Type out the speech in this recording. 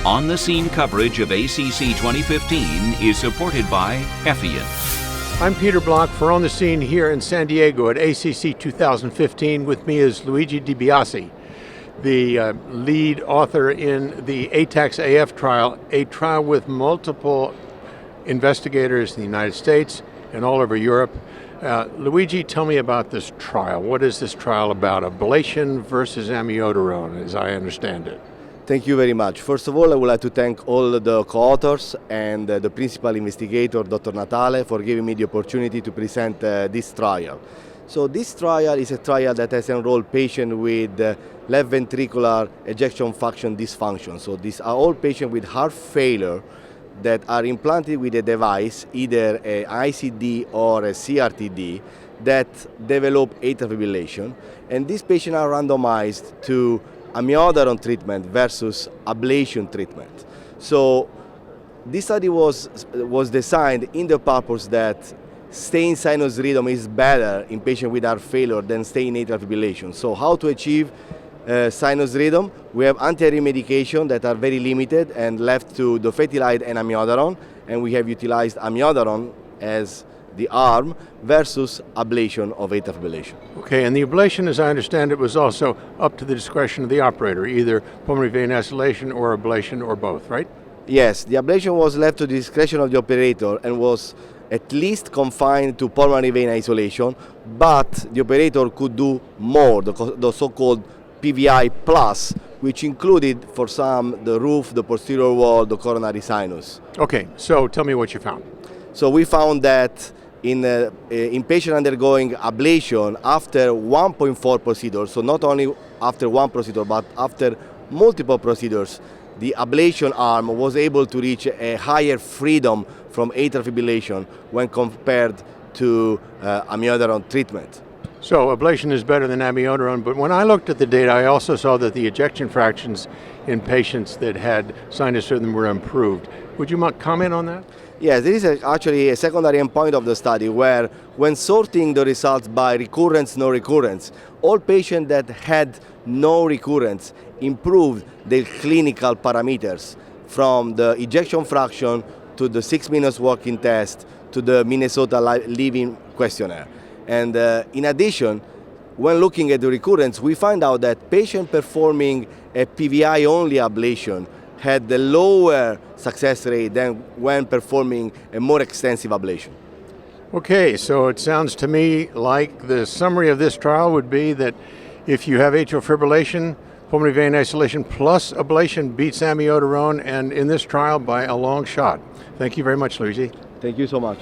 On-the-scene coverage of ACC 2015 is supported by Effian. I'm Peter Block for On the Scene here in San Diego at ACC 2015. With me is Luigi DiBiase, the lead author in the Aatac AF trial, a trial with multiple investigators in the United States and all over Europe. Luigi, tell me about this trial. What is this trial about? Ablation versus amiodarone, as I understand it. Thank you very much. First of all, I would like to thank all the co-authors and the principal investigator, Dr. Natale, for giving me the opportunity to present this trial. So this trial is a trial that has enrolled patients with left ventricular ejection fraction dysfunction. So these are all patients with heart failure that are implanted with a device, either an ICD or a CRTD, that develop atrial fibrillation. And these patients are randomized to amiodarone treatment versus ablation treatment. So this study was designed in the purpose that staying sinus rhythm is better in patients with heart failure than staying atrial fibrillation. So how to achieve sinus rhythm? We have anti-arrhythmic medication that are very limited and left to dofetilide and amiodarone, and we have utilized amiodarone as the arm versus ablation of atrial fibrillation. Okay, and the ablation, as I understand it, was also up to the discretion of the operator, either pulmonary vein isolation or ablation or both, right? Yes, the ablation was left to the discretion of the operator and was at least confined to pulmonary vein isolation, but the operator could do more, the so-called PVI plus, which included for some the roof, the posterior wall, the coronary sinus. Okay, so tell me what you found. So we found that in patients undergoing ablation after 1.4 procedures, so not only after one procedure, but after multiple procedures, the ablation arm was able to reach a higher freedom from atrial fibrillation when compared to amiodarone treatment. So ablation is better than amiodarone, but when I looked at the data, I also saw that the ejection fractions in patients that had sinus rhythm were improved. Would you comment on that? Yes, this is actually a secondary endpoint of the study where, when sorting the results by recurrence, no recurrence, all patients that had no recurrence improved their clinical parameters, from the ejection fraction to the 6 minutes walking test to the Minnesota Living Questionnaire. And in addition, when looking at the recurrence, we find out that patients performing a PVI-only ablation had the lower success rate than when performing a more extensive ablation. Okay, so it sounds to me like the summary of this trial would be that if you have atrial fibrillation, pulmonary vein isolation plus ablation beats amiodarone, and in this trial by a long shot. Thank you very much, Luigi. Thank you so much.